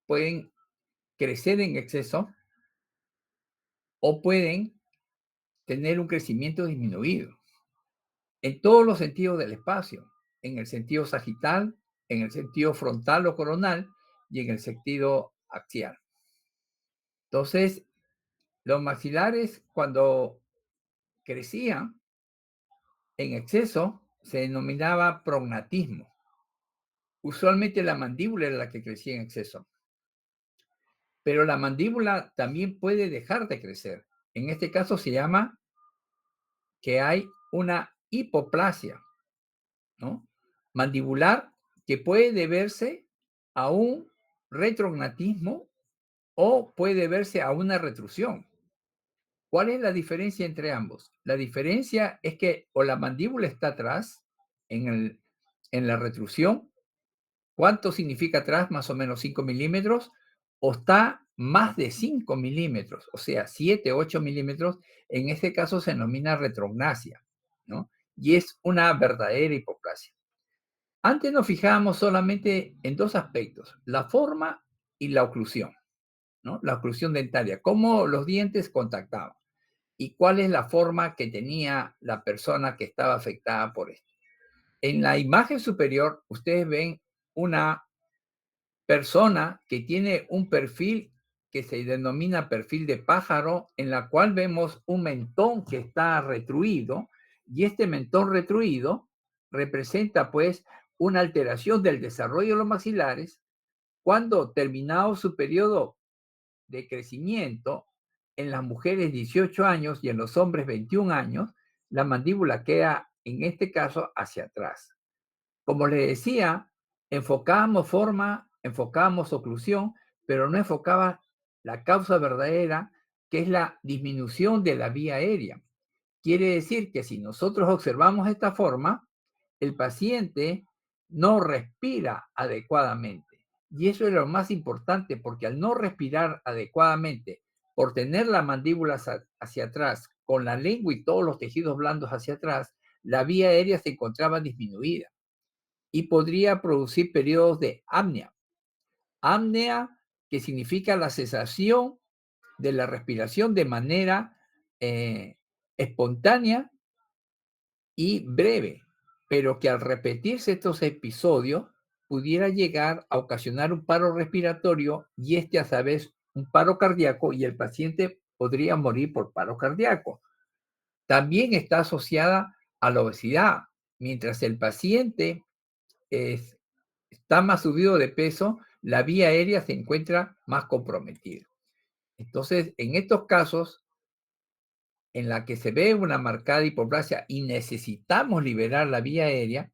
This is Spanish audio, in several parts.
pueden crecer en exceso o pueden tener un crecimiento disminuido en todos los sentidos del espacio, en el sentido sagital, en el sentido frontal o coronal y en el sentido axial. Entonces, los maxilares cuando crecían en exceso se denominaba prognatismo. Usualmente la mandíbula era la que crecía en exceso, pero la mandíbula también puede dejar de crecer. En este caso se llama que hay una hipoplasia, ¿no? Mandibular, que puede deberse a un retrognatismo o puede deberse a una retrusión. ¿Cuál es la diferencia entre ambos? La diferencia es que o la mandíbula está atrás en la retrusión. ¿Cuánto significa atrás? Más o menos 5 milímetros. O está más de 5 milímetros, o sea, 7, 8 milímetros. En este caso se denomina retrognasia, ¿no? Y es una verdadera hipoplasia. Antes nos fijábamos solamente en dos aspectos, la forma y la oclusión, ¿no? La oclusión dentaria, cómo los dientes contactaban y cuál es la forma que tenía la persona que estaba afectada por esto. En la imagen superior, ustedes ven una persona que tiene un perfil que se denomina perfil de pájaro, en la cual vemos un mentón que está retruido, y este mentón retruido representa pues una alteración del desarrollo de los maxilares cuando terminado su periodo de crecimiento, en las mujeres 18 años y en los hombres 21 años, la mandíbula queda en este caso hacia atrás. Como les decía, enfocábamos forma, enfocábamos oclusión, pero no enfocaba la causa verdadera, que es la disminución de la vía aérea. Quiere decir que si nosotros observamos esta forma, el paciente no respira adecuadamente. Y eso es lo más importante, porque al no respirar adecuadamente, por tener la mandíbula hacia atrás, con la lengua y todos los tejidos blandos hacia atrás, la vía aérea se encontraba disminuida y podría producir periodos de apnea. Apnea, que significa la cesación de la respiración de manera espontánea y breve, pero que al repetirse estos episodios pudiera llegar a ocasionar un paro respiratorio y a su vez un paro cardíaco, y el paciente podría morir por paro cardíaco. También está asociada a la obesidad. Mientras el paciente está más subido de peso, la vía aérea se encuentra más comprometida. Entonces, en estos casos, en la que se ve una marcada hipoplasia y necesitamos liberar la vía aérea,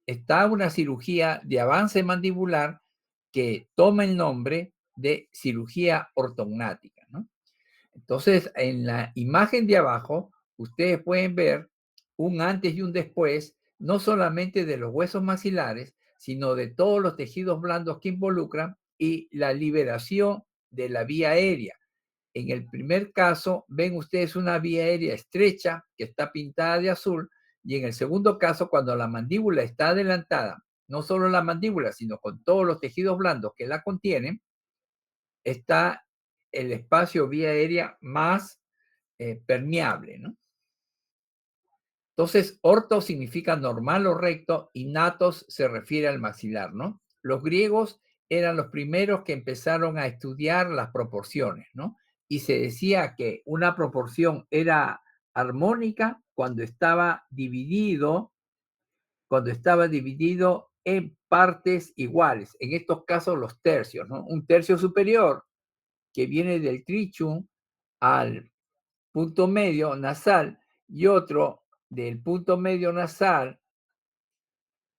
está una cirugía de avance mandibular que toma el nombre de cirugía ortognática, ¿no? Entonces, en la imagen de abajo, ustedes pueden ver un antes y un después, no solamente de los huesos maxilares, sino de todos los tejidos blandos que involucran y la liberación de la vía aérea. En el primer caso, ven ustedes una vía aérea estrecha que está pintada de azul, y en el segundo caso, cuando la mandíbula está adelantada, no solo la mandíbula, sino con todos los tejidos blandos que la contienen, está el espacio vía aérea más permeable, ¿no? Entonces, orto significa normal o recto y natos se refiere al maxilar, ¿no? Los griegos eran los primeros que empezaron a estudiar las proporciones, ¿no? Y se decía que una proporción era armónica cuando estaba dividido en partes iguales. En estos casos, los tercios, ¿no? Un tercio superior que viene del trichum al punto medio nasal y otro del punto medio nasal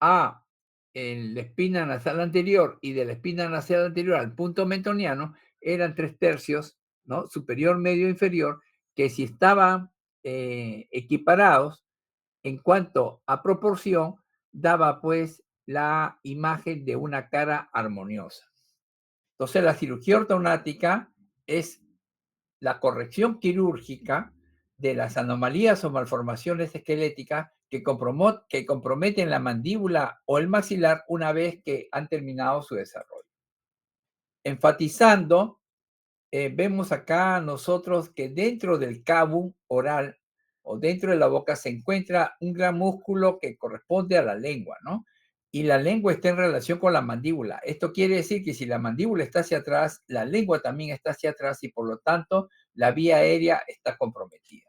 a la espina nasal anterior y de la espina nasal anterior al punto mentoniano, eran 3/3, ¿no? Superior, medio, inferior, que si estaban equiparados en cuanto a proporción, daba pues la imagen de una cara armoniosa. Entonces la cirugía ortognática es la corrección quirúrgica de las anomalías o malformaciones esqueléticas que comprometen la mandíbula o el maxilar una vez que han terminado su desarrollo. Enfatizando, vemos acá nosotros que dentro del cabo oral o dentro de la boca se encuentra un gran músculo que corresponde a la lengua, ¿no? Y la lengua está en relación con la mandíbula. Esto quiere decir que si la mandíbula está hacia atrás, la lengua también está hacia atrás y por lo tanto la vía aérea está comprometida.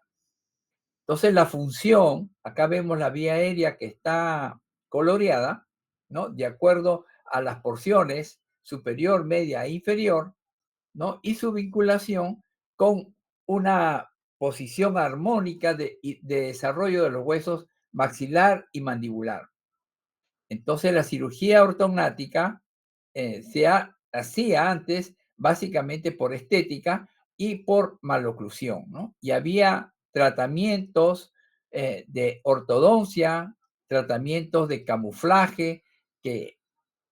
Entonces la función, acá vemos la vía aérea que está coloreada, ¿no? De acuerdo a las porciones superior, media e inferior, ¿no? Y su vinculación con una posición armónica de desarrollo de los huesos maxilar y mandibular. Entonces la cirugía ortognática se hacía antes básicamente por estética y por maloclusión, ¿no? Y había tratamientos de ortodoncia, tratamientos de camuflaje, que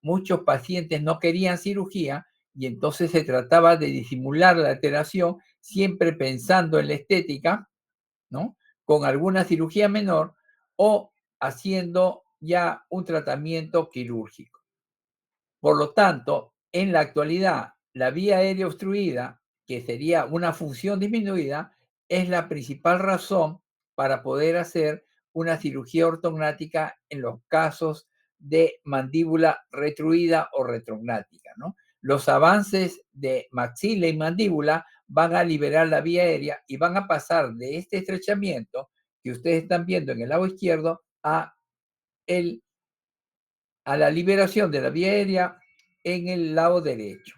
muchos pacientes no querían cirugía y entonces se trataba de disimular la alteración siempre pensando en la estética, ¿no? Con alguna cirugía menor o haciendo ya un tratamiento quirúrgico. Por lo tanto, en la actualidad, la vía aérea obstruida, que sería una función disminuida, es la principal razón para poder hacer una cirugía ortognática en los casos de mandíbula retruida o retrognática, ¿no? Los avances de maxila y mandíbula van a liberar la vía aérea y van a pasar de este estrechamiento que ustedes están viendo en el lado izquierdo a la liberación de la vía aérea en el lado derecho.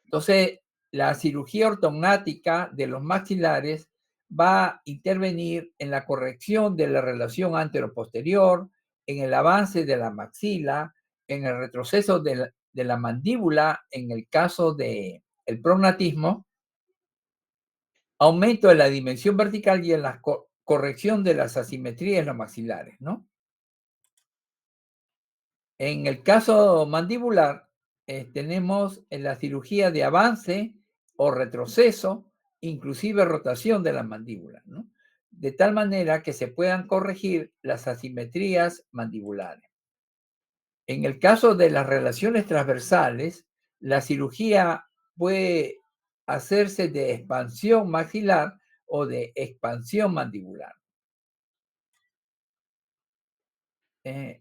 Entonces, la cirugía ortognática de los maxilares va a intervenir en la corrección de la relación anteroposterior, en el avance de la maxila, en el retroceso de la mandíbula, en el caso del prognatismo, aumento de la dimensión vertical y en la corrección de las asimetrías en los maxilares, ¿no? En el caso mandibular, tenemos en la cirugía de avance o retroceso, inclusive rotación de la mandíbula, ¿no? De tal manera que se puedan corregir las asimetrías mandibulares. En el caso de las relaciones transversales, la cirugía puede hacerse de expansión maxilar o de expansión mandibular. Eh,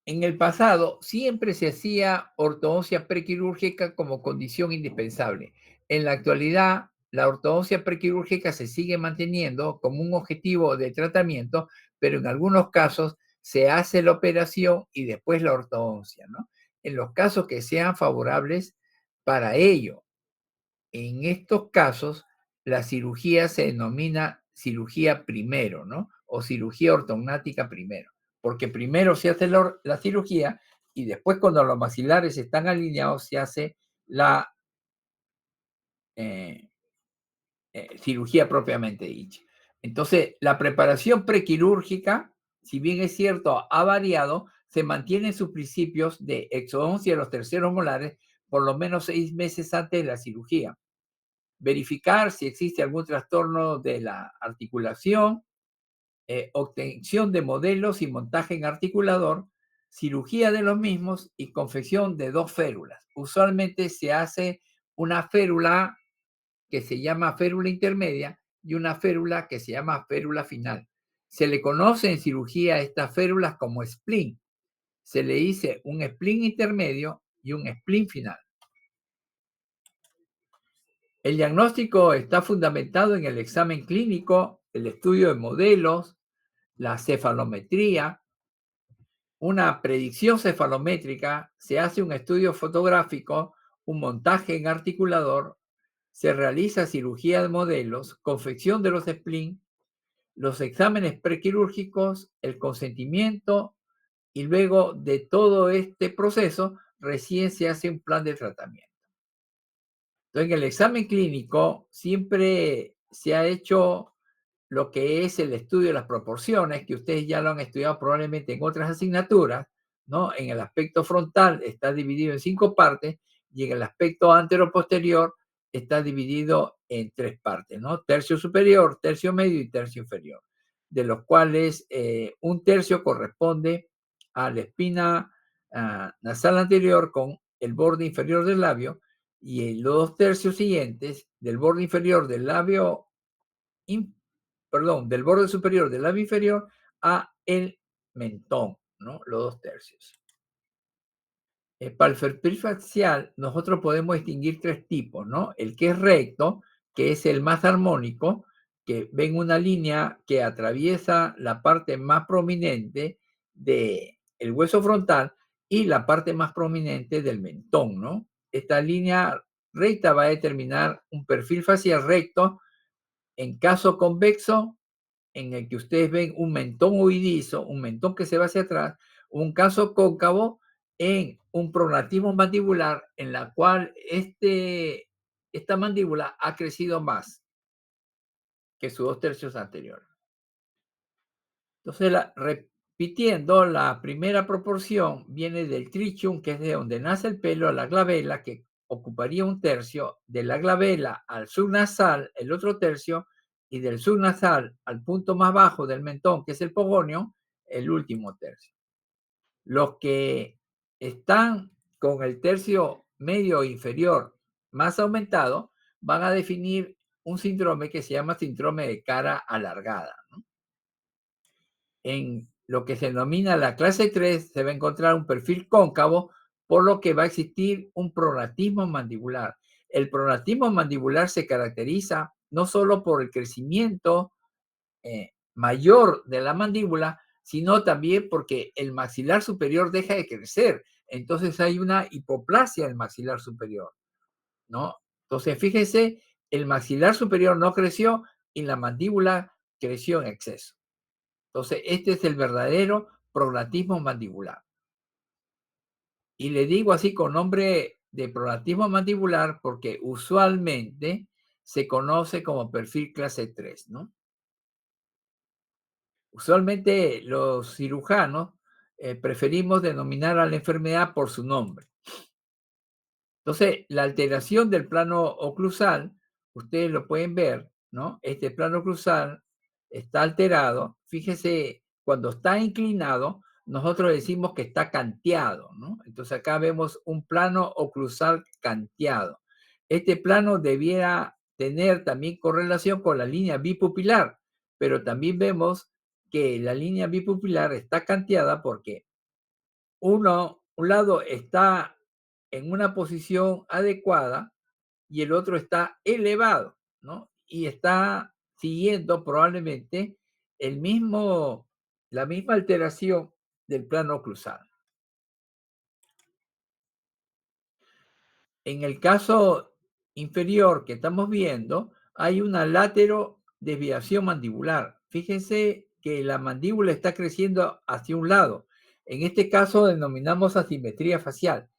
En el pasado siempre se hacía ortodoncia prequirúrgica como condición indispensable. En la actualidad, la ortodoncia prequirúrgica se sigue manteniendo como un objetivo de tratamiento, pero en algunos casos se hace la operación y después la ortodoncia, ¿no? En los casos que sean favorables para ello. En estos casos, la cirugía se denomina cirugía primero, ¿no? O cirugía ortognática primero, porque primero se hace la cirugía y después cuando los maxilares están alineados se hace la eh, cirugía propiamente dicha. Entonces, la preparación prequirúrgica, si bien es cierto, ha variado, se mantienen sus principios de exodoncia de los terceros molares por lo menos 6 meses antes de la cirugía. Verificar si existe algún trastorno de la articulación, obtención de modelos y montaje en articulador, cirugía de los mismos y confección de 2 férulas. Usualmente se hace una férula que se llama férula intermedia y una férula que se llama férula final. Se le conoce en cirugía a estas férulas como spleen. Se le dice un spleen intermedio y un spleen final. El diagnóstico está fundamentado en el examen clínico, el estudio de modelos, la cefalometría, una predicción cefalométrica, se hace un estudio fotográfico, un montaje en articulador, se realiza cirugía de modelos, confección de los spleen, los exámenes prequirúrgicos, el consentimiento y luego de todo este proceso recién se hace un plan de tratamiento. Entonces, en el examen clínico siempre se ha hecho lo que es el estudio de las proporciones, que ustedes ya lo han estudiado probablemente en otras asignaturas, ¿no? En el aspecto frontal está dividido en 5 partes y en el aspecto anteroposterior está dividido en 3 partes, ¿no? Tercio superior, tercio medio y tercio inferior, de los cuales un tercio corresponde a la espina nasal anterior con el borde inferior del labio y los 2 tercios siguientes del borde inferior del labio, del borde superior del labio inferior a el mentón, ¿no? Los 2 tercios. Para el perfil facial, nosotros podemos distinguir 3 tipos, ¿no? El que es recto, que es el más armónico, que ven una línea que atraviesa la parte más prominente del hueso frontal y la parte más prominente del mentón, ¿no? Esta línea recta va a determinar un perfil facial recto. En caso convexo, en el que ustedes ven un mentón huidizo, un mentón que se va hacia atrás, un caso cóncavo en un prognatismo mandibular en la cual esta mandíbula ha crecido más que sus 2 tercios anteriores. Entonces, repitiendo, la primera proporción viene del trichum, que es de donde nace el pelo, a la glabela, que ocuparía 1 tercio, de la glabela al subnasal, el otro tercio, y del subnasal al punto más bajo del mentón, que es el pogonio, el último tercio. Los que están con el tercio medio inferior más aumentado van a definir un síndrome que se llama síndrome de cara alargada, ¿no? En lo que se denomina la clase 3 se va a encontrar un perfil cóncavo, por lo que va a existir un prognatismo mandibular. El prognatismo mandibular se caracteriza no solo por el crecimiento mayor de la mandíbula, sino también porque el maxilar superior deja de crecer. Entonces hay una hipoplasia del maxilar superior, ¿no? Entonces, fíjese, el maxilar superior no creció y la mandíbula creció en exceso. Entonces, este es el verdadero prognatismo mandibular. Y le digo así con nombre de prognatismo mandibular porque usualmente se conoce como perfil clase 3, ¿no? Usualmente los cirujanos preferimos denominar a la enfermedad por su nombre. Entonces, la alteración del plano oclusal, ustedes lo pueden ver, ¿no? Este plano oclusal está alterado. Fíjese, cuando está inclinado, nosotros decimos que está canteado, ¿no? Entonces, acá vemos un plano oclusal canteado. Este plano debiera tener también correlación con la línea bipupilar, pero también vemos que la línea bipupilar está canteada porque un lado está en una posición adecuada y el otro está elevado, ¿no? Y está siguiendo probablemente la misma alteración del plano oclusal. En el caso inferior que estamos viendo, hay una lateral desviación mandibular. Fíjense que la mandíbula está creciendo hacia un lado. En este caso denominamos asimetría facial.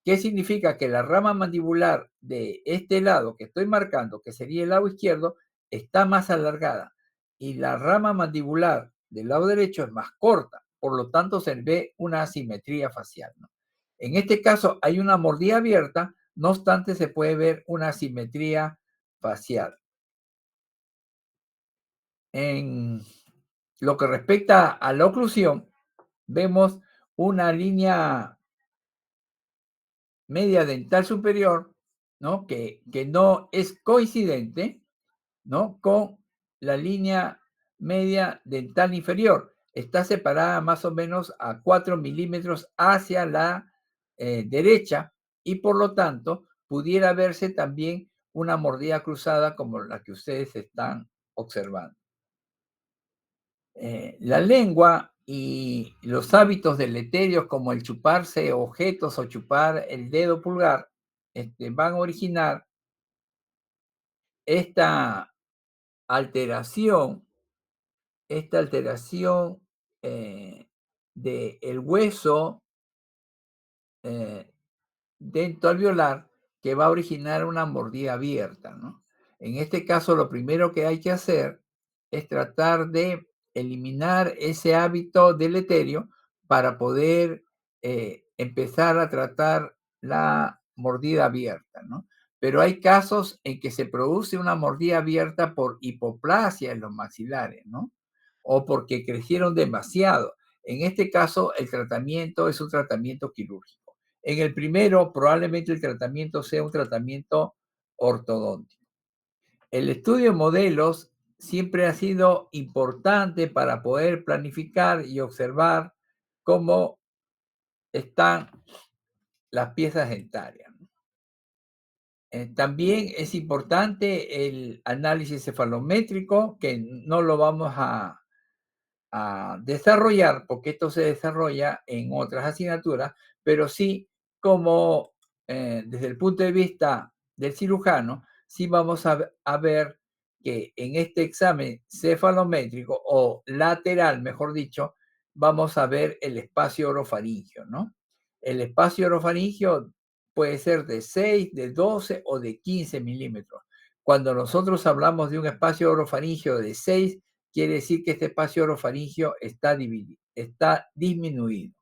¿Qué significa? Que la rama mandibular de este lado que estoy marcando, que sería el lado izquierdo, está más alargada y la rama mandibular del lado derecho es más corta. Por lo tanto, se ve una asimetría facial, ¿no? En este caso hay una mordida abierta, no obstante se puede ver una asimetría facial. En lo que respecta a la oclusión, vemos una línea media dental superior, ¿no? Que no es coincidente, ¿no? Con la línea media dental inferior. Está separada más o menos a 4 milímetros hacia la derecha y por lo tanto pudiera verse también una mordida cruzada como la que ustedes están observando. La lengua y los hábitos deleterios como el chuparse objetos o chupar el dedo pulgar van a originar esta alteración del hueso eh, dentoalveolar que va a originar una mordida abierta, ¿no? En este caso, lo primero que hay que hacer es tratar de eliminar ese hábito deleterio para poder empezar a tratar la mordida abierta, ¿no? Pero hay casos en que se produce una mordida abierta por hipoplasia en los maxilares, ¿no? O porque crecieron demasiado. En este caso, el tratamiento es un tratamiento quirúrgico. En el primero, probablemente el tratamiento sea un tratamiento ortodóntico. El estudio de modelos siempre ha sido importante para poder planificar y observar cómo están las piezas dentarias. También es importante el análisis cefalométrico, que no lo vamos a desarrollar, porque esto se desarrolla en otras asignaturas, pero sí como desde el punto de vista del cirujano, sí vamos a ver que en este examen cefalométrico o lateral, mejor dicho, vamos a ver el espacio orofaringio, ¿no? El espacio orofaringio puede ser de 6, de 12 o de 15 milímetros. Cuando nosotros hablamos de un espacio orofaringio de 6, quiere decir que este espacio orofaringio está disminuido.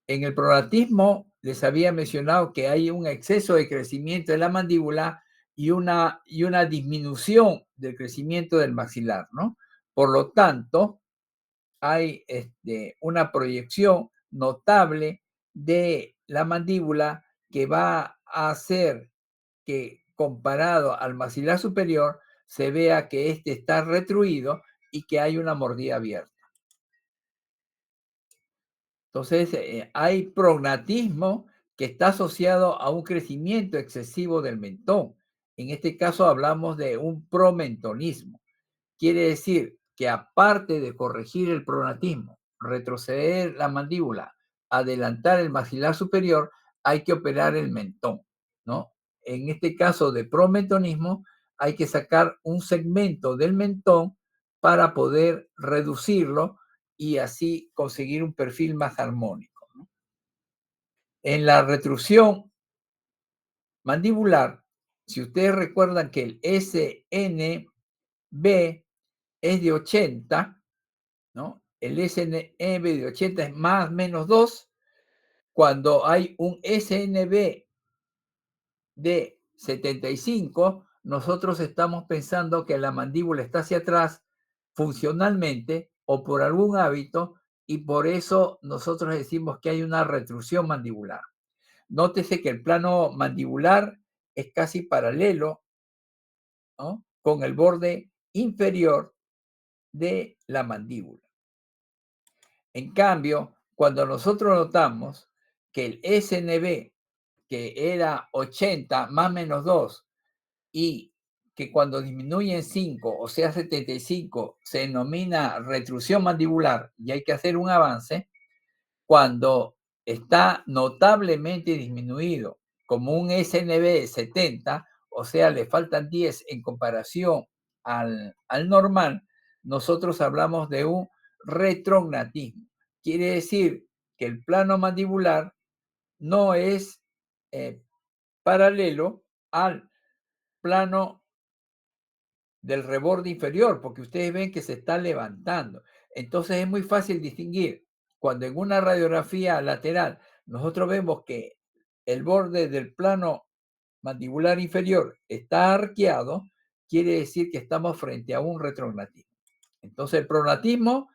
En el pronatismo les había mencionado que hay un exceso de crecimiento de la mandíbula y una disminución del crecimiento del maxilar, ¿no? Por lo tanto, hay una proyección notable de la mandíbula que va a hacer que, comparado al maxilar superior, se vea que este está retruido y que hay una mordida abierta. Entonces, hay prognatismo que está asociado a un crecimiento excesivo del mentón. En este caso hablamos de un promentonismo. Quiere decir que aparte de corregir el prognatismo, retroceder la mandíbula, adelantar el maxilar superior, hay que operar el mentón, ¿no? En este caso de promentonismo, hay que sacar un segmento del mentón para poder reducirlo y así conseguir un perfil más armónico, ¿no? En la retrusión mandibular, si ustedes recuerdan que el SNB es de 80, ¿no? El SNB de 80 es más menos 2. Cuando hay un SNB de 75, nosotros estamos pensando que la mandíbula está hacia atrás funcionalmente o por algún hábito, y por eso nosotros decimos que hay una retrusión mandibular. Nótese que el plano mandibular es casi paralelo, ¿no?, con el borde inferior de la mandíbula. En cambio, cuando nosotros notamos que el SNB, que era 80 más menos 2, y que cuando disminuye en 5, o sea 75, se denomina retrusión mandibular y hay que hacer un avance, cuando está notablemente disminuido, como un SNB 70, o sea, le faltan 10 en comparación al normal, nosotros hablamos de un retrognatismo. Quiere decir que el plano mandibular no es paralelo al plano del reborde inferior, porque ustedes ven que se está levantando. Entonces es muy fácil distinguir cuando en una radiografía lateral nosotros vemos que el borde del plano mandibular inferior está arqueado, quiere decir que estamos frente a un retrognatismo. Entonces el prognatismo,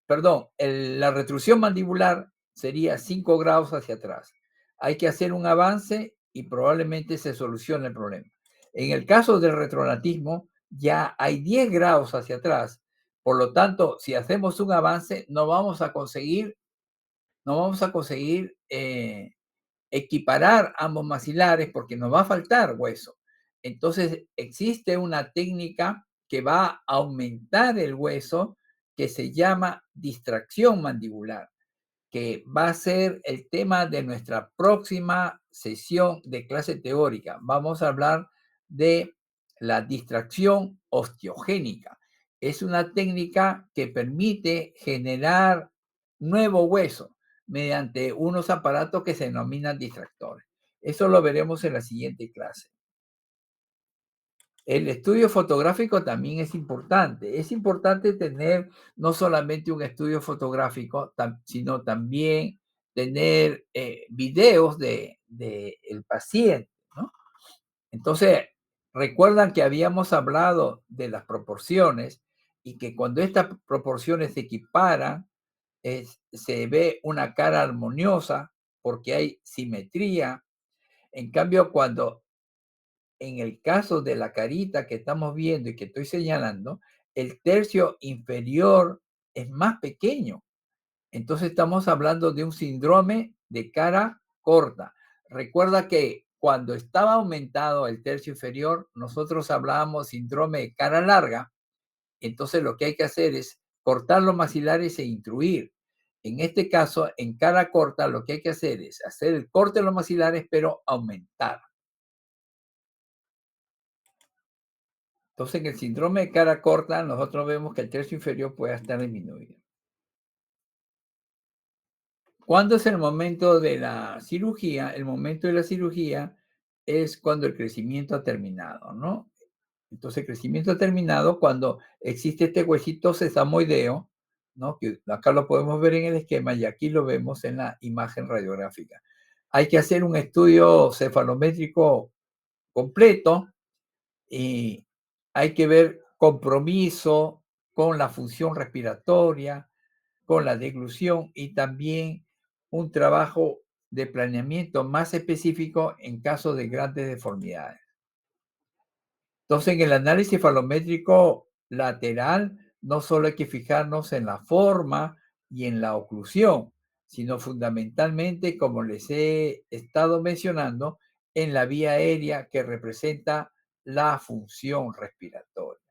la retrusión mandibular sería 5 grados hacia atrás. Hay que hacer un avance y probablemente se solucione el problema. En el caso del retrognatismo, ya hay 10 grados hacia atrás. Por lo tanto, si hacemos un avance, no vamos a conseguir equiparar ambos maxilares porque nos va a faltar hueso. Entonces, existe una técnica que va a aumentar el hueso que se llama distracción mandibular, que va a ser el tema de nuestra próxima sesión de clase teórica. Vamos a hablar de la distracción osteogénica. Es una técnica que permite generar nuevo hueso mediante unos aparatos que se denominan distractores. Eso lo veremos en la siguiente clase. El estudio fotográfico también es importante. Es importante tener no solamente un estudio fotográfico, sino también tener videos del paciente, ¿no? Entonces, recuerdan que habíamos hablado de las proporciones y que cuando estas proporciones se equiparan, se ve una cara armoniosa porque hay simetría. En cambio, cuando en el caso de la carita que estamos viendo y que estoy señalando, el tercio inferior es más pequeño. Entonces estamos hablando de un síndrome de cara corta. Recuerda que cuando estaba aumentado el tercio inferior, nosotros hablábamos síndrome de cara larga. Entonces lo que hay que hacer es cortar los maxilares e intruir. En este caso, en cara corta, lo que hay que hacer es hacer el corte de los maxilares, pero aumentar. Entonces, en el síndrome de cara corta, nosotros vemos que el tercio inferior puede estar disminuido. ¿Cuándo es el momento de la cirugía? El momento de la cirugía es cuando el crecimiento ha terminado, ¿no? Entonces, el crecimiento ha terminado cuando existe este huesito sesamoideo, ¿no? Que acá lo podemos ver en el esquema y aquí lo vemos en la imagen radiográfica. Hay que hacer un estudio cefalométrico completo y hay que ver compromiso con la función respiratoria, con la deglución y también un trabajo de planeamiento más específico en caso de grandes deformidades. Entonces, en el análisis falométrico lateral, no solo hay que fijarnos en la forma y en la oclusión, sino fundamentalmente, como les he estado mencionando, en la vía aérea que representa la función respiratoria.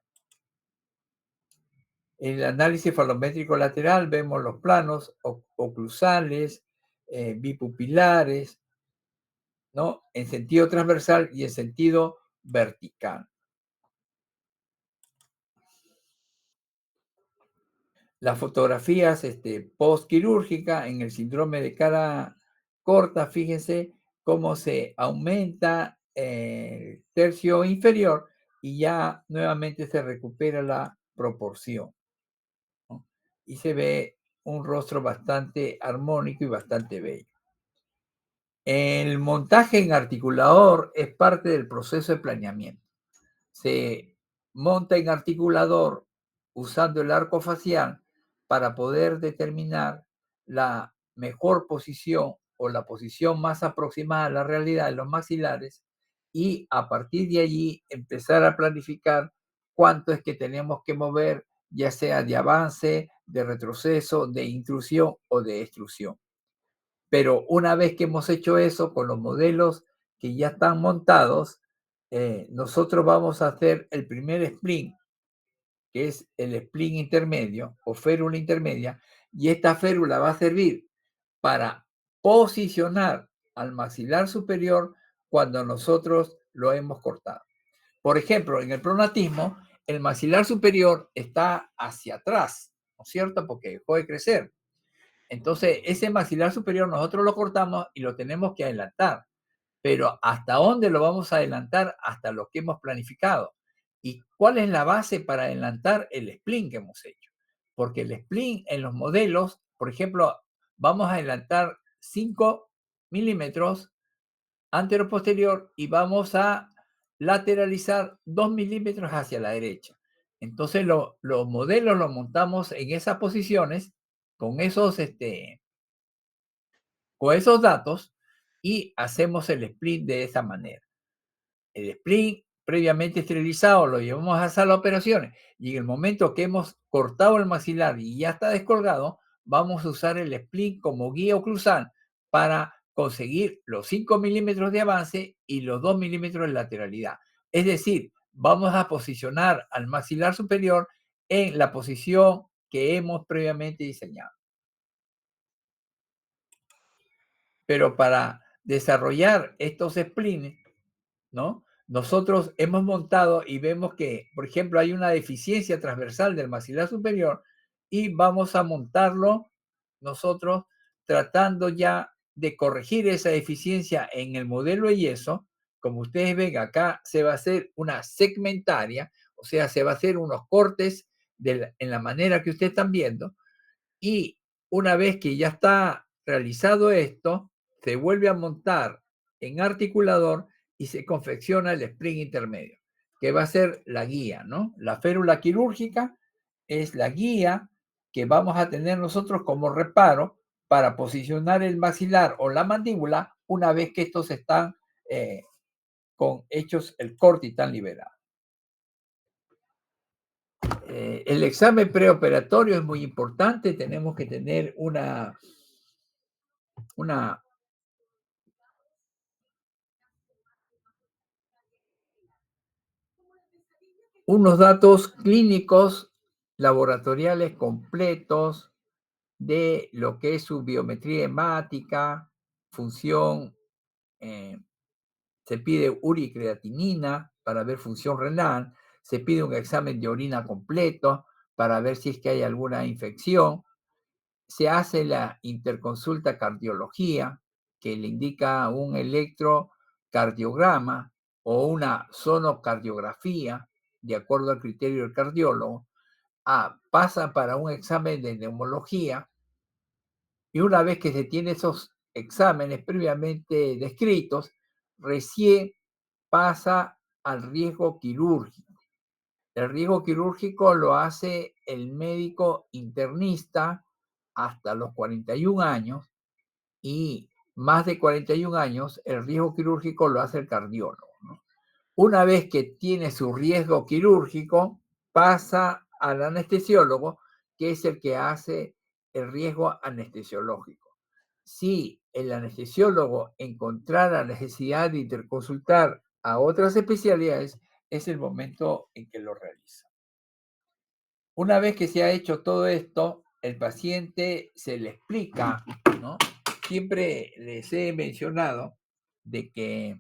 En el análisis falométrico lateral vemos los planos oclusales, bipupilares, ¿no? En sentido transversal y en sentido vertical. Las fotografías postquirúrgicas en el síndrome de cara corta, fíjense cómo se aumenta el tercio inferior y ya nuevamente se recupera la proporción, ¿no? Y se ve un rostro bastante armónico y bastante bello. El montaje en articulador es parte del proceso de planeamiento. Se monta en articulador usando el arco facial para poder determinar la mejor posición o la posición más aproximada a la realidad de los maxilares y a partir de allí empezar a planificar cuánto es que tenemos que mover, ya sea de avance, de retroceso, de intrusión o de extrusión. Pero una vez que hemos hecho eso con los modelos que ya están montados, nosotros vamos a hacer el primer splint, que es el splint intermedio o férula intermedia, y esta férula va a servir para posicionar al maxilar superior cuando nosotros lo hemos cortado. Por ejemplo, en el pronatismo, el maxilar superior está hacia atrás, ¿no es cierto? Porque dejó de crecer. Entonces, ese maxilar superior nosotros lo cortamos y lo tenemos que adelantar. Pero ¿hasta dónde lo vamos a adelantar? Hasta lo que hemos planificado. ¿Y cuál es la base para adelantar el splint que hemos hecho? Porque el splint en los modelos, por ejemplo, vamos a adelantar 5 milímetros antero-posterior y vamos a lateralizar 2 milímetros hacia la derecha. Entonces, los modelos los montamos en esas posiciones con esos datos y hacemos el split de esa manera. El split previamente esterilizado lo llevamos a sala de operaciones y en el momento que hemos cortado el maxilar y ya está descolgado, vamos a usar el split como guía oclusal para conseguir los 5 milímetros de avance y los 2 milímetros de lateralidad. Es decir, vamos a posicionar al maxilar superior en la posición que hemos previamente diseñado. Pero para desarrollar estos splints, ¿no? Nosotros hemos montado y vemos que, por ejemplo, hay una deficiencia transversal del maxilar superior y vamos a montarlo nosotros tratando ya de corregir esa deficiencia en el modelo de yeso. Como ustedes ven acá, se va a hacer una segmentaria, o sea, se va a hacer unos cortes en la manera que ustedes están viendo y una vez que ya está realizado esto, se vuelve a montar en articulador y se confecciona el sprint intermedio, que va a ser la guía, ¿no? La férula quirúrgica es la guía que vamos a tener nosotros como reparo para posicionar el maxilar o la mandíbula una vez que estos están con hechos el corte y están liberados. El examen preoperatorio es muy importante. Tenemos que tener unos datos clínicos laboratoriales completos de lo que es su biometría hemática, función, eh, se pide uricreatinina para ver función renal, se pide un examen de orina completo para ver si es que hay alguna infección, se hace la interconsulta cardiología, que le indica un electrocardiograma o una sonocardiografía, de acuerdo al criterio del cardiólogo. Pasa para un examen de neumología y una vez que se tiene esos exámenes previamente descritos, recién pasa al riesgo quirúrgico. El riesgo quirúrgico lo hace el médico internista hasta los 41 años y más de 41 años, el riesgo quirúrgico lo hace el cardiólogo, ¿no? Una vez que tiene su riesgo quirúrgico, pasa al anestesiólogo, que es el que hace el riesgo anestesiológico. Si el anestesiólogo encontrara necesidad de interconsultar a otras especialidades, es el momento en que lo realiza. Una vez que se ha hecho todo esto, el paciente se le explica, ¿no? Siempre les he mencionado de que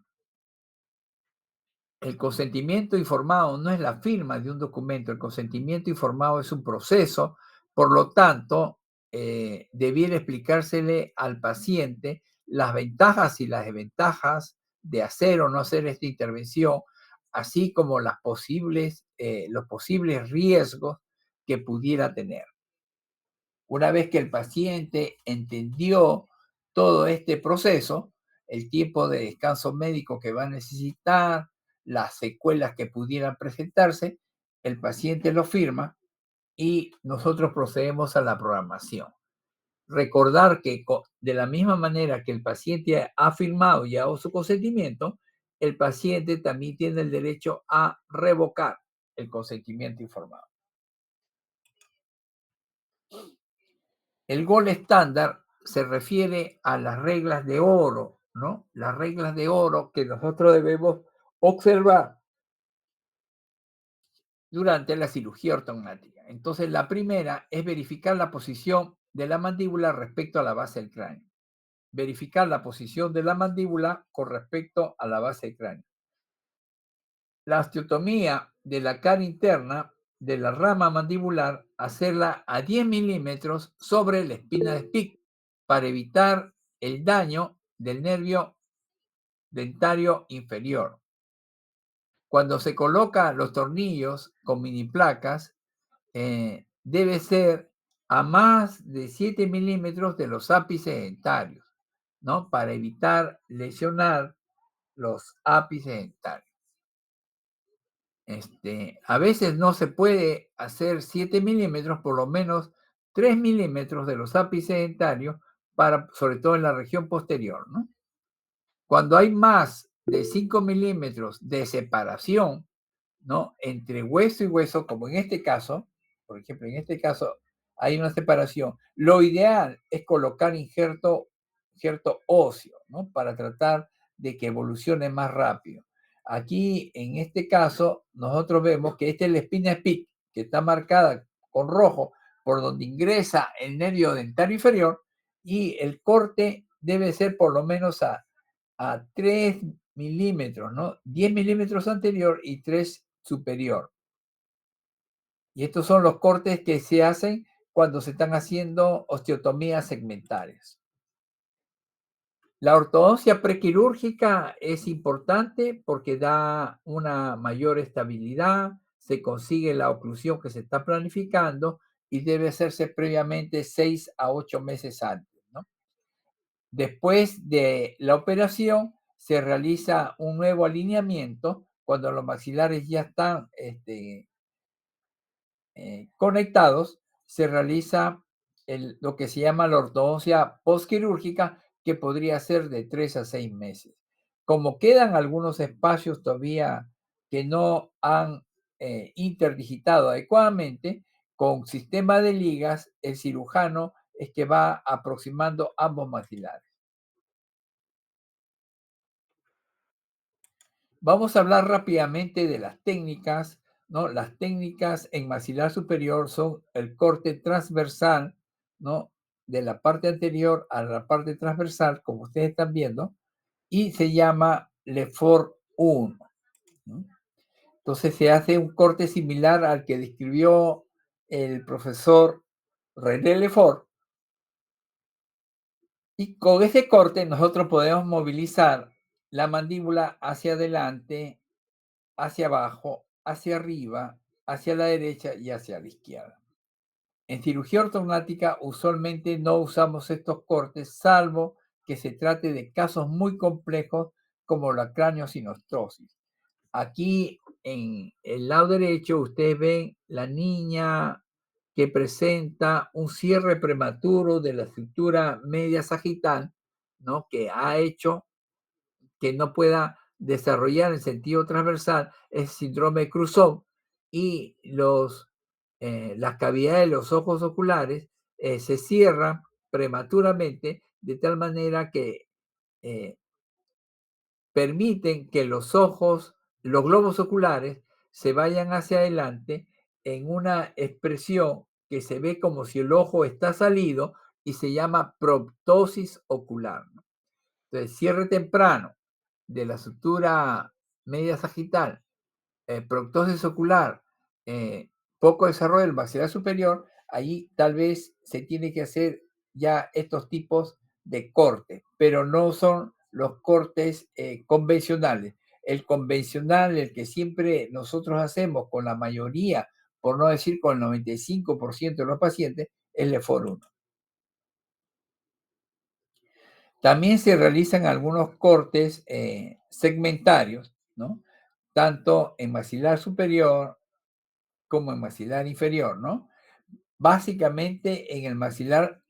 el consentimiento informado no es la firma de un documento, el consentimiento informado es un proceso, por lo tanto, debiera explicársele al paciente las ventajas y las desventajas de hacer o no hacer esta intervención, así como los posibles riesgos que pudiera tener. Una vez que el paciente entendió todo este proceso, el tiempo de descanso médico que va a necesitar, las secuelas que pudieran presentarse, el paciente lo firma y nosotros procedemos a la programación. Recordar que de la misma manera que el paciente ha firmado y ha dado su consentimiento, el paciente también tiene el derecho a revocar el consentimiento informado. El gol estándar se refiere a las reglas de oro, ¿no? Las reglas de oro que nosotros debemos observar durante la cirugía ortognática. Entonces, la primera es verificar la posición de la mandíbula respecto a la base del cráneo. Verificar la posición de la mandíbula con respecto a la base del cráneo. La osteotomía de la cara interna de la rama mandibular, hacerla a 10 milímetros sobre la espina de Spic para evitar el daño del nervio dentario inferior. Cuando se coloca los tornillos con mini placas, debe ser a más de 7 milímetros de los ápices dentarios, ¿no? Para evitar lesionar los ápices dentarios. A veces no se puede hacer 7 milímetros, por lo menos 3 milímetros de los ápices dentarios, sobre todo en la región posterior, ¿no? Cuando hay más de 5 milímetros de separación, ¿no? Entre hueso y hueso, como en este caso, por ejemplo, en este caso hay una separación. Lo ideal es colocar injerto óseo, ¿no? Para tratar de que evolucione más rápido. Aquí, en este caso, nosotros vemos que esta es la espina Spic, que está marcada con rojo, por donde ingresa el nervio dentario inferior, y el corte debe ser por lo menos a 3 milímetros, ¿no? 10 milímetros anterior y 3 superior. Y estos son los cortes que se hacen cuando se están haciendo osteotomías segmentales. La ortodoncia prequirúrgica es importante porque da una mayor estabilidad, se consigue la oclusión que se está planificando y debe hacerse previamente 6 a 8 meses antes, ¿no? Después de la operación se realiza un nuevo alineamiento cuando los maxilares ya están conectados, se realiza lo que se llama la ortodoncia postquirúrgica, que podría ser de 3 a 6 meses. Como quedan algunos espacios todavía que no han interdigitado adecuadamente, con sistema de ligas, el cirujano es que va aproximando ambos maxilares. Vamos a hablar rápidamente de las técnicas, ¿no? Las técnicas en maxilar superior son el corte transversal, ¿no? De la parte anterior a la parte transversal, como ustedes están viendo, y se llama Lefort 1, ¿no? Entonces se hace un corte similar al que describió el profesor René Lefort, y con ese corte nosotros podemos movilizar la mandíbula hacia adelante, hacia abajo, hacia arriba, hacia la derecha y hacia la izquierda. En cirugía ortognática usualmente no usamos estos cortes, salvo que se trate de casos muy complejos como la craneosinostosis. Aquí en el lado derecho ustedes ven la niña que presenta un cierre prematuro de la estructura media sagital, ¿no? Que ha hecho que no pueda desarrollar en sentido transversal es síndrome de Cruzón, y las cavidades de los ojos oculares se cierran prematuramente de tal manera que eh, permiten que los ojos, los globos oculares, se vayan hacia adelante en una expresión que se ve como si el ojo está salido y se llama proptosis ocular, ¿no? Entonces, cierre temprano de la sutura media sagital, proptosis ocular, poco desarrollo del maxilar superior, allí tal vez se tiene que hacer ya estos tipos de cortes, pero no son los cortes convencionales. El convencional, el que siempre nosotros hacemos con la mayoría, por no decir con el 95% de los pacientes, es el FOR1. También se realizan algunos cortes segmentarios, ¿no? Tanto en maxilar superior como en maxilar inferior, ¿no? Básicamente en el maxilar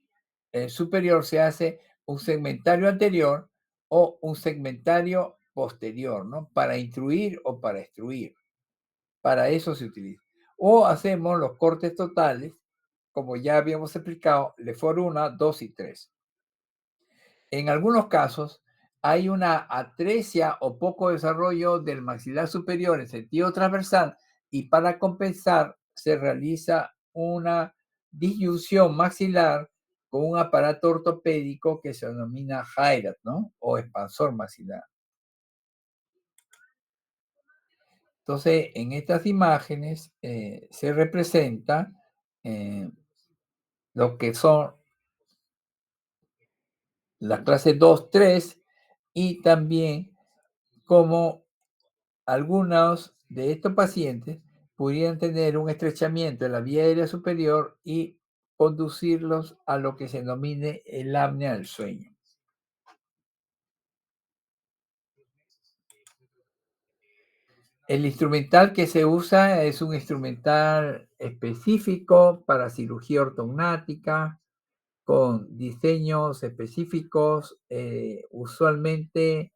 superior se hace un segmentario anterior o un segmentario posterior, ¿no? Para intruir o para extruir. Para eso se utiliza. O hacemos los cortes totales, como ya habíamos explicado, LEFOR 1, 2 y 3. En algunos casos hay una atresia o poco desarrollo del maxilar superior en sentido transversal, y para compensar se realiza una disyunción maxilar con un aparato ortopédico que se denomina Hyrat, ¿no? O expansor maxilar. Entonces, en estas imágenes se representa eh, lo que son las clases 2, 3, y también cómo algunos de estos pacientes pudieran tener un estrechamiento de la vía aérea superior y conducirlos a lo que se denomine el apnea del sueño. El instrumental que se usa es un instrumental específico para cirugía ortognática, con diseños específicos, usualmente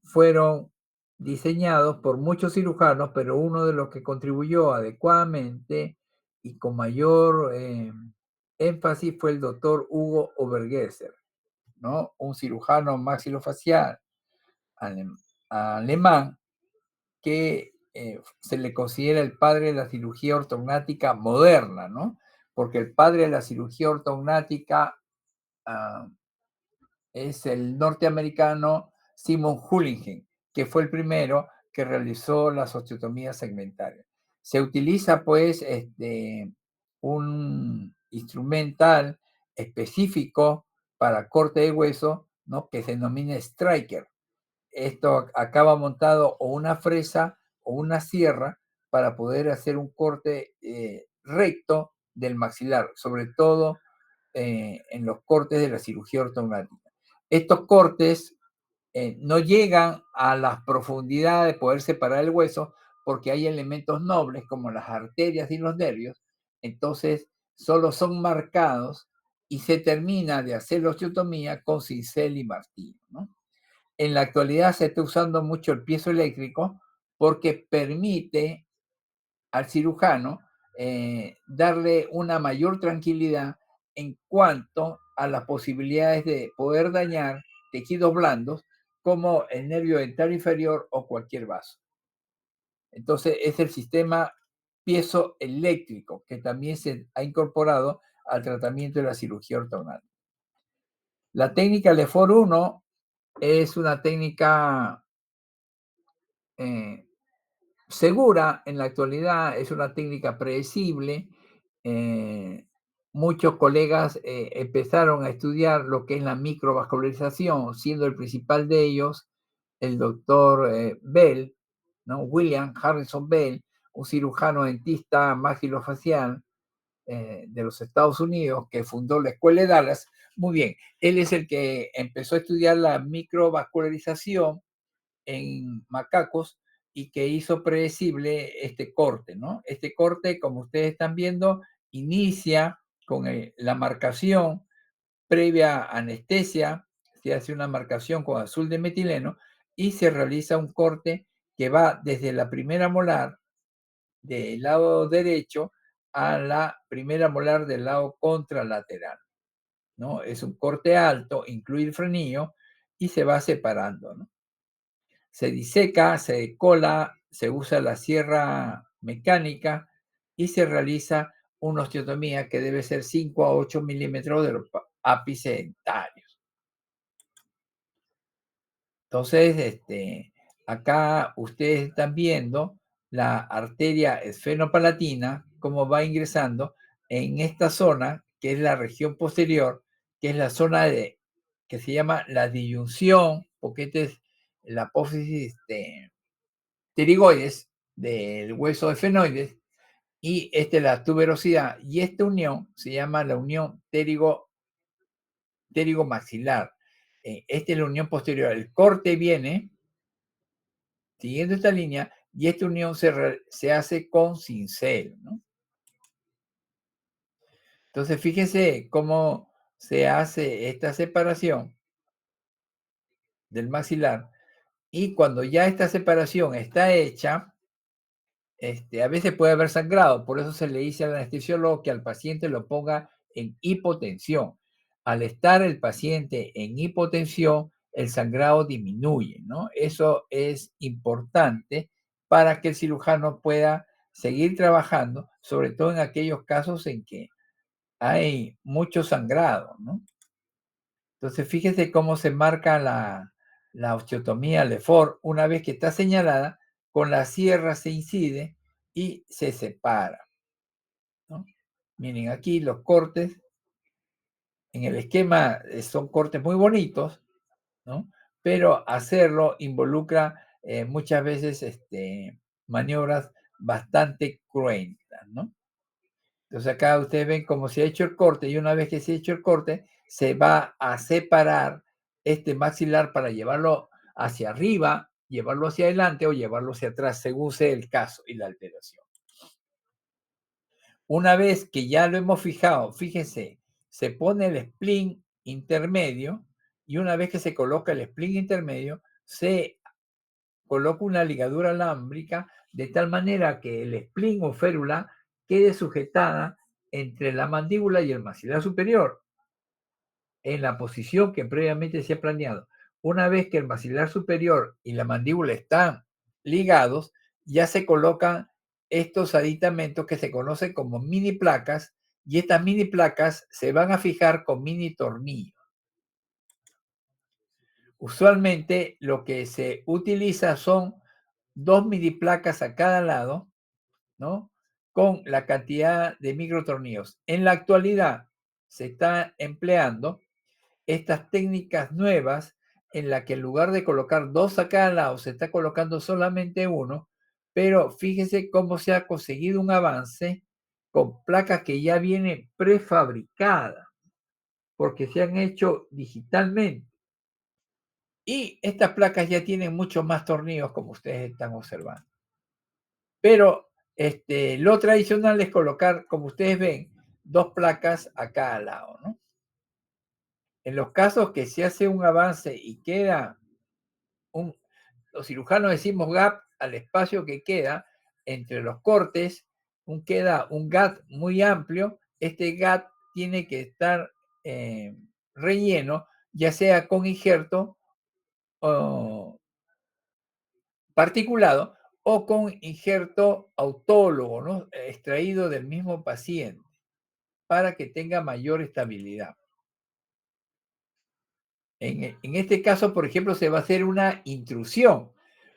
fueron diseñados por muchos cirujanos, pero uno de los que contribuyó adecuadamente y con mayor énfasis fue el doctor Hugo Obergesser, ¿no? Un cirujano maxilofacial alemán que se le considera el padre de la cirugía ortognática moderna, ¿no? Porque el padre de la cirugía ortognática uh, es el norteamericano Simon Hullingen, que fue el primero que realizó las osteotomías segmentarias. Se utiliza pues un instrumental específico para corte de hueso, ¿no? Que se denomina striker. Esto acaba montado o una fresa o una sierra para poder hacer un corte recto del maxilar, sobre todo en los cortes de la cirugía ortognática. Estos cortes no llegan a las profundidades de poder separar el hueso porque hay elementos nobles como las arterias y los nervios. Entonces solo son marcados y se termina de hacer la osteotomía con cincel y martillo, ¿no? En la actualidad se está usando mucho el piezo eléctrico porque permite al cirujano darle una mayor tranquilidad en cuanto a las posibilidades de poder dañar tejidos blandos como el nervio dental inferior o cualquier vaso. Entonces es el sistema piezoeléctrico que también se ha incorporado al tratamiento de la cirugía ortognal. La técnica Lefort 1 es una técnica eh, segura en la actualidad, es una técnica predecible. Eh, Muchos colegas empezaron a estudiar lo que es la microvascularización, siendo el principal de ellos el doctor Bell, ¿no? William Harrison Bell, un cirujano dentista maxilofacial de los Estados Unidos que fundó la Escuela de Dallas. Muy bien, él es el que empezó a estudiar la microvascularización en macacos y que hizo predecible este corte, ¿no? Este corte, como ustedes están viendo, inicia con la marcación previa anestesia, se hace una marcación con azul de metileno y se realiza un corte que va desde la primera molar del lado derecho a la primera molar del lado contralateral, ¿no? Es un corte alto, incluye el frenillo y se va separando, ¿no? Se diseca, se decola, se usa la sierra mecánica y se realiza una osteotomía que debe ser 5 a 8 milímetros de los ápices dentarios. Entonces, acá ustedes están viendo la arteria esfenopalatina, cómo va ingresando en esta zona, que es la región posterior, que es la zona que se llama la disyunción, porque esta es la apófisis pterigoides del hueso efenoides, y esta es la tuberosidad, y esta unión se llama la unión pterigomaxilar. Esta es la unión posterior. El corte viene siguiendo esta línea y esta unión se hace con cincel, ¿no? Entonces, fíjense cómo se hace esta separación del maxilar y cuando ya esta separación está hecha, a veces puede haber sangrado, por eso se le dice al anestesiólogo que al paciente lo ponga en hipotensión. Al estar el paciente en hipotensión, el sangrado disminuye, ¿no? Eso es importante para que el cirujano pueda seguir trabajando, sobre todo en aquellos casos en que hay mucho sangrado, ¿no? Entonces, fíjese cómo se marca la osteotomía Lefort una vez que está señalada, con la sierra se incide y se separa, ¿no? Miren aquí los cortes, en el esquema son cortes muy bonitos, ¿no? Pero hacerlo involucra muchas veces maniobras bastante cruentas, ¿no? Entonces acá ustedes ven cómo se ha hecho el corte y una vez que se ha hecho el corte, se va a separar este maxilar para llevarlo hacia arriba, llevarlo hacia adelante o llevarlo hacia atrás, según sea el caso y la alteración. Una vez que ya lo hemos fijado, fíjense, se pone el spleen intermedio y una vez que se coloca el spleen intermedio, se coloca una ligadura alámbrica de tal manera que el spleen o férula quede sujetada entre la mandíbula y el maxilar superior en la posición que previamente se ha planeado. Una vez que el maxilar superior y la mandíbula están ligados, ya se colocan estos aditamentos que se conocen como mini placas y estas mini placas se van a fijar con mini tornillos. Usualmente lo que se utiliza son 2 mini placas a cada lado, ¿no? Con la cantidad de microtornillos. En la actualidad se está empleando estas técnicas nuevas en la que en lugar de colocar 2 a cada lado, se está colocando solamente uno, pero fíjese cómo se ha conseguido un avance con placas que ya vienen prefabricadas, porque se han hecho digitalmente. Y estas placas ya tienen mucho más tornillos, como ustedes están observando. Pero lo tradicional es colocar, como ustedes ven, 2 placas a cada lado, ¿no? En los casos que se hace un avance y queda los cirujanos decimos gap al espacio que queda entre los cortes, queda un gap muy amplio. Este gap tiene que estar relleno, ya sea con injerto o particulado o con injerto autólogo, ¿no? Extraído del mismo paciente, para que tenga mayor estabilidad. En este caso, por ejemplo, se va a hacer una intrusión.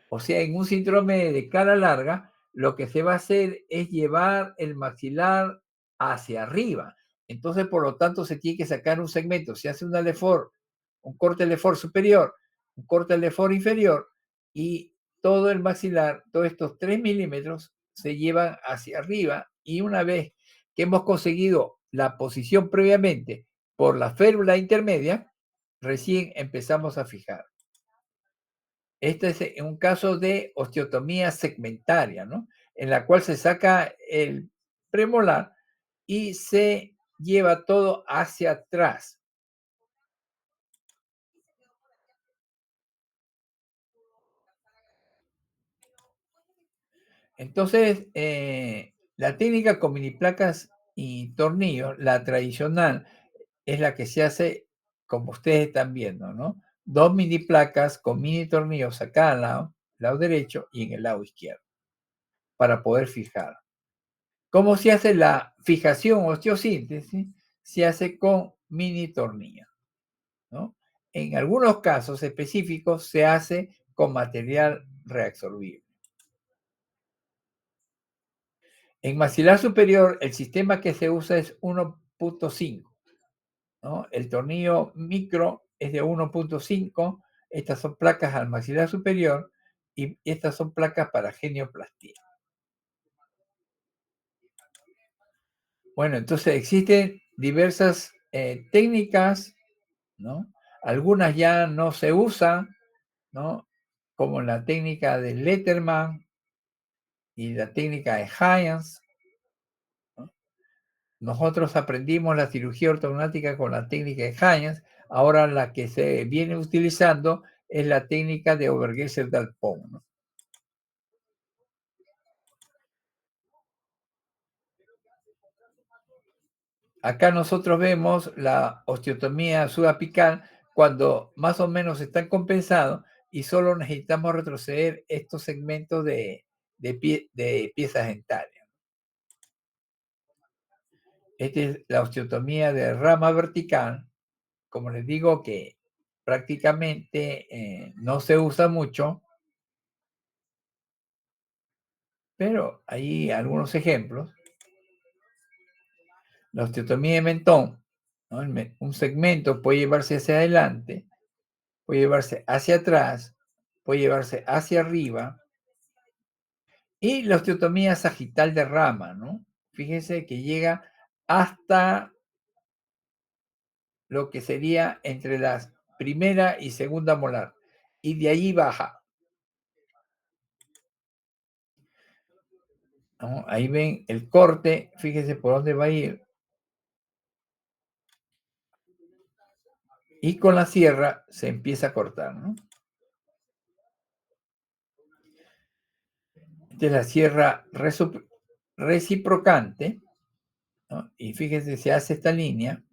O sea, en un síndrome de cara larga, lo que se va a hacer es llevar el maxilar hacia arriba. Entonces, por lo tanto, se tiene que sacar un segmento. Se hace una LEFOR, un corte LEFOR superior, un corte LEFOR inferior, y todo el maxilar, todos estos 3 milímetros, se llevan hacia arriba. Y una vez que hemos conseguido la posición previamente por la férula intermedia, recién empezamos a fijar. Este es un caso de osteotomía segmentaria, ¿no? En la cual se saca el premolar y se lleva todo hacia atrás. Entonces, la técnica con mini placas y tornillos, la tradicional, es la que se hace como ustedes están viendo, ¿no? 2 mini placas con mini tornillos a cada lado derecho y en el lado izquierdo, para poder fijar. ¿Cómo se hace la fijación o osteosíntesis? Se hace con mini tornillos, ¿no? En algunos casos específicos se hace con material reabsorbible. En maxilar superior, el sistema que se usa es 1.5, ¿no? El tornillo micro es de 1.5. Estas son placas al maxilar superior y estas son placas para genioplastia. Bueno, entonces existen diversas técnicas, ¿no? Algunas ya no se usan, ¿no? Como la técnica de Letterman y la técnica de Hines, ¿no? Nosotros aprendimos la cirugía ortognática con la técnica de Hines. Ahora la que se viene utilizando es la técnica de Obergesser-Dalpont, ¿no? Acá nosotros vemos la osteotomía subapical cuando más o menos están compensados y solo necesitamos retroceder estos segmentos de piezas dentarias. Esta es la osteotomía de rama vertical. Como les digo que prácticamente no se usa mucho, pero hay algunos ejemplos. La osteotomía de mentón, ¿no? Un segmento puede llevarse hacia adelante, puede llevarse hacia atrás, puede llevarse hacia arriba. Y la osteotomía sagital de rama, ¿no? Fíjense que llega hasta lo que sería entre la primera y segunda molar. Y de ahí baja, ¿no? Ahí ven el corte, fíjense por dónde va a ir. Y con la sierra se empieza a cortar, ¿no? Esta es la sierra reciprocante, ¿no? Y fíjense, se hace esta línea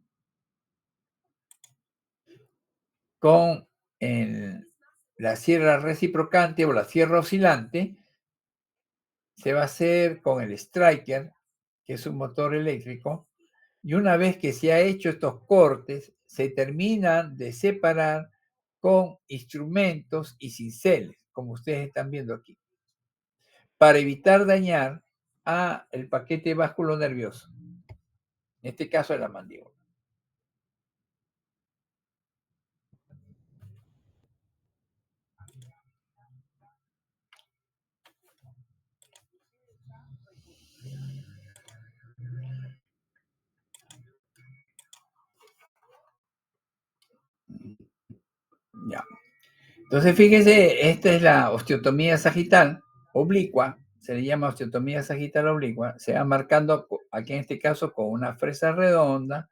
con la sierra reciprocante o la sierra oscilante. Se va a hacer con el striker, que es un motor eléctrico, y una vez que se ha hecho estos cortes, se terminan de separar con instrumentos y cinceles, como ustedes están viendo aquí, para evitar dañar a el paquete vasculonervioso, en este caso de la mandíbula. Ya. Entonces, fíjense, esta es la osteotomía sagital, oblicua, se le llama osteotomía sagital oblicua, se va marcando, aquí en este caso, con una fresa redonda,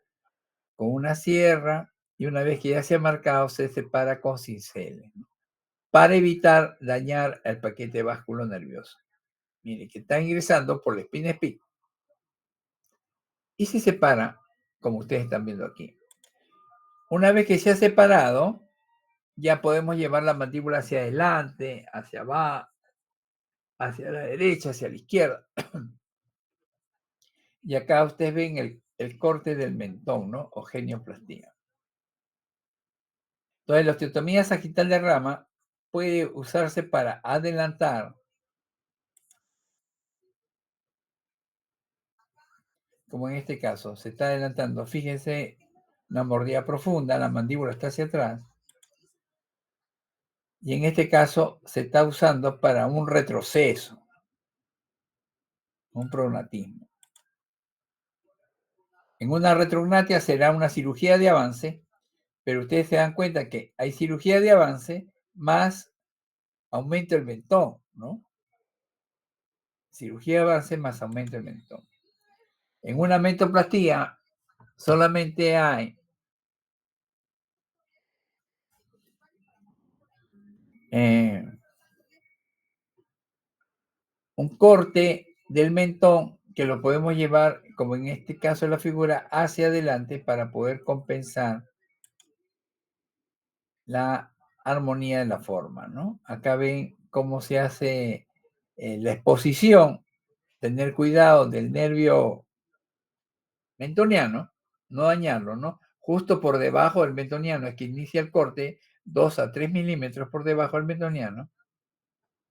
con una sierra, y una vez que ya se ha marcado, se separa con cinceles, ¿no? Para evitar dañar el paquete vasculo nervioso. Mire, que está ingresando por la espina espina y se separa, como ustedes están viendo aquí. Una vez que se ha separado, ya podemos llevar la mandíbula hacia adelante, hacia abajo, hacia la derecha, hacia la izquierda. Y acá ustedes ven el corte del mentón, ¿no? O genioplastía. Entonces, la osteotomía sagital de rama puede usarse para adelantar, como en este caso, se está adelantando. Fíjense, una mordida profunda, la mandíbula está hacia atrás. Y en este caso se está usando para un retroceso, un prognatismo. En una retrognatia será una cirugía de avance, pero ustedes se dan cuenta que hay cirugía de avance más aumento del mentón, ¿no? Cirugía de avance más aumento del mentón. En una mentoplastía solamente hay un corte del mentón que lo podemos llevar, como en este caso la figura, hacia adelante para poder compensar la armonía de la forma, ¿no? Acá ven cómo se hace la exposición, tener cuidado del nervio mentoniano, no dañarlo, ¿no? Justo por debajo del mentoniano es que inicia el corte, 2 a 3 milímetros por debajo del mentoniano.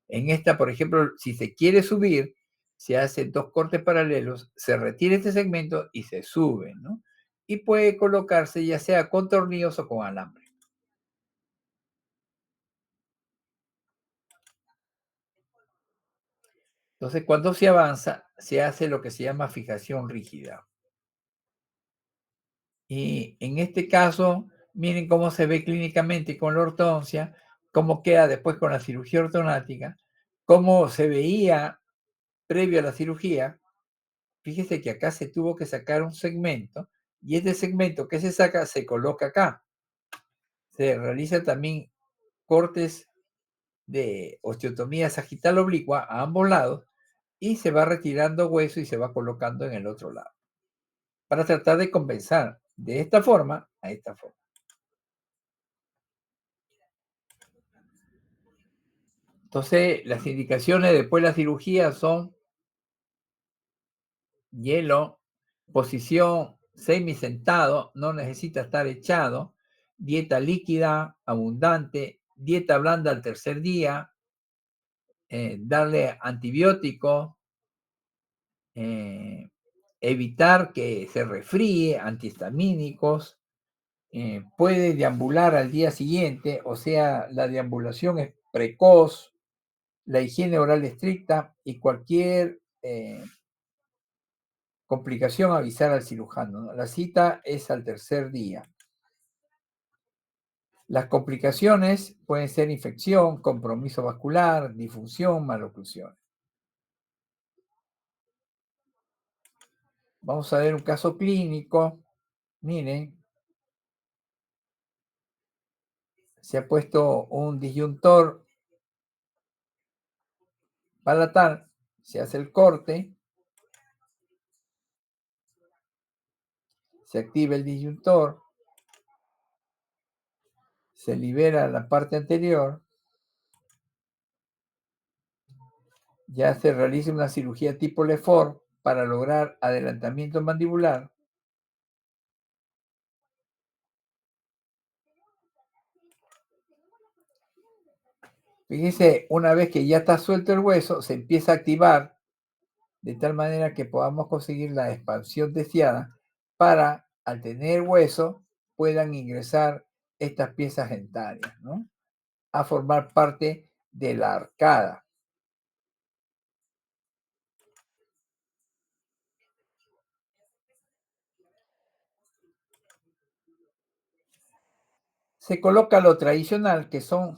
En esta, por ejemplo, si se quiere subir, se hacen 2 cortes paralelos, se retira este segmento y se sube, ¿no? Y puede colocarse ya sea con tornillos o con alambre. Entonces, cuando se avanza, se hace lo que se llama fijación rígida. Y en este caso, miren cómo se ve clínicamente con la ortodoncia, cómo queda después con la cirugía ortonática, cómo se veía previo a la cirugía. Fíjese que acá se tuvo que sacar un segmento y este segmento que se saca se coloca acá. Se realiza también cortes de osteotomía sagital oblicua a ambos lados y se va retirando hueso y se va colocando en el otro lado para tratar de compensar de esta forma a esta forma. Entonces, las indicaciones después de la cirugía son hielo, posición semisentado, no necesita estar echado, dieta líquida, abundante, dieta blanda al tercer día, darle antibióticos, evitar que se resfríe, antihistamínicos, puede deambular al día siguiente, o sea, la deambulación es precoz, la higiene oral estricta y cualquier complicación avisar al cirujano, ¿no? La cita es al tercer día. Las complicaciones pueden ser infección, compromiso vascular, disfunción, maloclusión. Vamos a ver un caso clínico. Miren, se ha puesto un disyuntor palatal, se hace el corte, se activa el disyuntor, se libera la parte anterior, ya se realiza una cirugía tipo Lefort para lograr adelantamiento mandibular. Fíjense, una vez que ya está suelto el hueso, se empieza a activar de tal manera que podamos conseguir la expansión deseada para, al tener hueso, puedan ingresar estas piezas dentarias, ¿no? A formar parte de la arcada. Se coloca lo tradicional, que son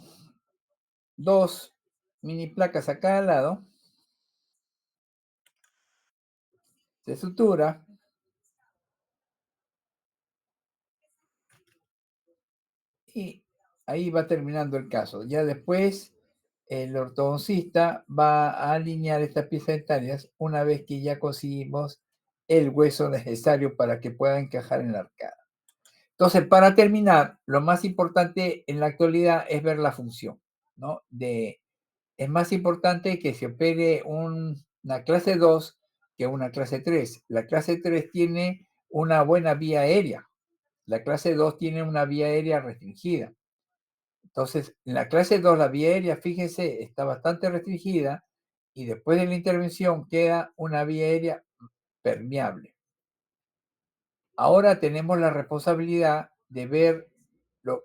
2 mini placas a cada lado, se sutura y ahí va terminando el caso. Ya después el ortodoncista va a alinear estas piezas dentarias una vez que ya conseguimos el hueso necesario para que pueda encajar en la arcada. Entonces, para terminar, lo más importante en la actualidad es ver la función, ¿no? Es más importante que se opere una clase 2 que una clase 3. La clase 3 tiene una buena vía aérea. La clase 2 tiene una vía aérea restringida. Entonces, en la clase 2, la vía aérea, fíjense, está bastante restringida y después de la intervención queda una vía aérea permeable. Ahora tenemos la responsabilidad de ver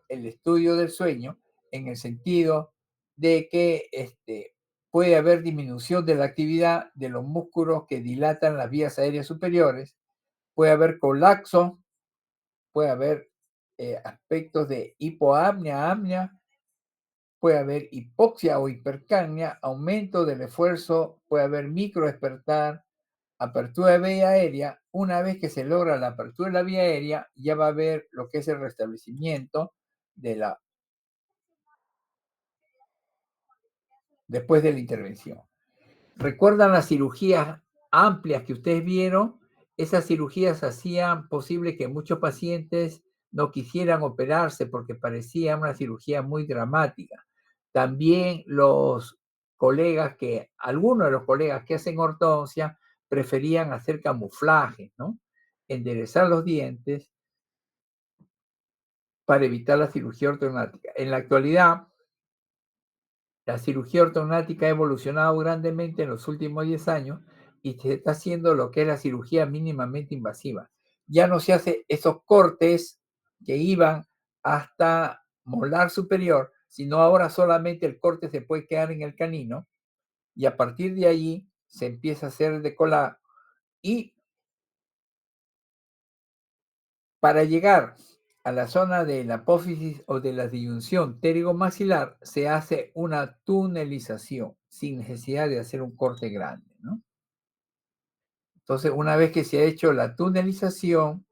el estudio del sueño en el sentido de que puede haber disminución de la actividad de los músculos que dilatan las vías aéreas superiores, puede haber colapso, puede haber aspectos de hipoapnea, apnea, puede haber hipoxia o hipercapnia, aumento del esfuerzo, puede haber microdespertar, apertura de vía aérea. Una vez que se logra la apertura de la vía aérea, ya va a haber lo que es el restablecimiento de después de la intervención. ¿Recuerdan las cirugías amplias que ustedes vieron? Esas cirugías hacían posible que muchos pacientes no quisieran operarse porque parecía una cirugía muy dramática. También algunos de los colegas que hacen ortodoncia preferían hacer camuflaje, ¿no? Enderezar los dientes para evitar la cirugía ortognática. En la actualidad, la cirugía ortognática ha evolucionado grandemente en los últimos 10 años y se está haciendo lo que es la cirugía mínimamente invasiva. Ya no se hace esos cortes que iban hasta molar superior, sino ahora solamente el corte se puede quedar en el canino y a partir de allí se empieza a hacer decolar y para llegar a la zona de la apófisis o de la disyunción pterigomaxilar se hace una tunelización sin necesidad de hacer un corte grande, ¿no? Entonces, una vez que se ha hecho la tunelización,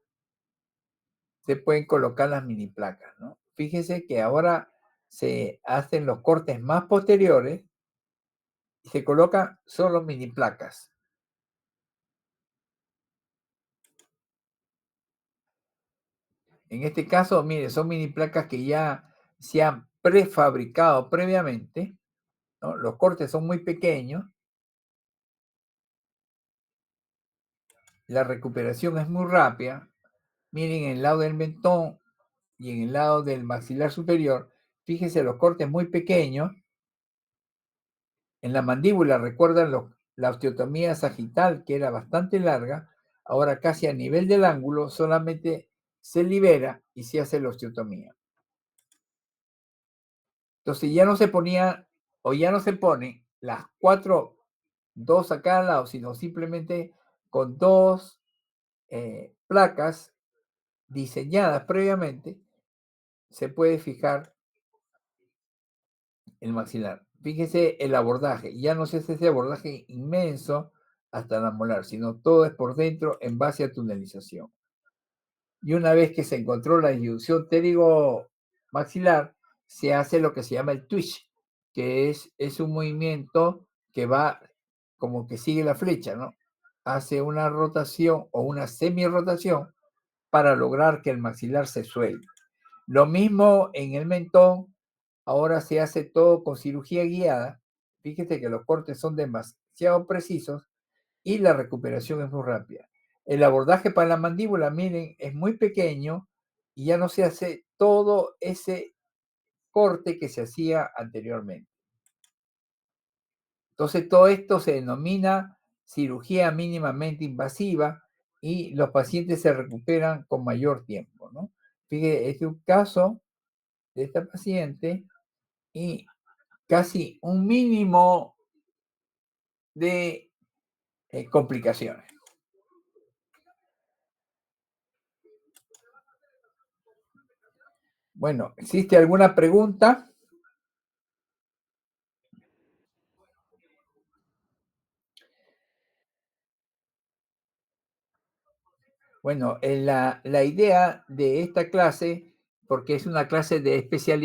se pueden colocar las mini placas, ¿no? Fíjese que ahora se hacen los cortes más posteriores y se colocan solo mini placas. En este caso, mire, son mini placas que ya se han prefabricado previamente, ¿no? Los cortes son muy pequeños, la recuperación es muy rápida. Miren, en el lado del mentón y en el lado del maxilar superior, fíjense los cortes muy pequeños. En la mandíbula, recuerdan la osteotomía sagital, que era bastante larga, ahora casi a nivel del ángulo, solamente se libera y se hace la osteotomía. Entonces ya no se ponía o ya no se ponen las cuatro, dos a cada lado, sino simplemente con dos placas diseñadas previamente, se puede fijar el maxilar. Fíjese el abordaje, ya no se hace ese abordaje inmenso hasta la molar, sino todo es por dentro en base a tunelización. Y una vez que se encontró la disyunción pterigo-maxilar, se hace lo que se llama el twitch, que es un movimiento que va como que sigue la flecha, ¿no? Hace una rotación o una semi-rotación para lograr que el maxilar se suelte. Lo mismo en el mentón, ahora se hace todo con cirugía guiada. Fíjate que los cortes son demasiado precisos y la recuperación es muy rápida. El abordaje para la mandíbula, miren, es muy pequeño y ya no se hace todo ese corte que se hacía anteriormente. Entonces, todo esto se denomina cirugía mínimamente invasiva y los pacientes se recuperan con mayor tiempo, ¿no? Fíjate, este es un caso de esta paciente y casi un mínimo de complicaciones. Bueno, ¿existe alguna pregunta? Bueno, la idea de esta clase, porque es una clase de especialidad,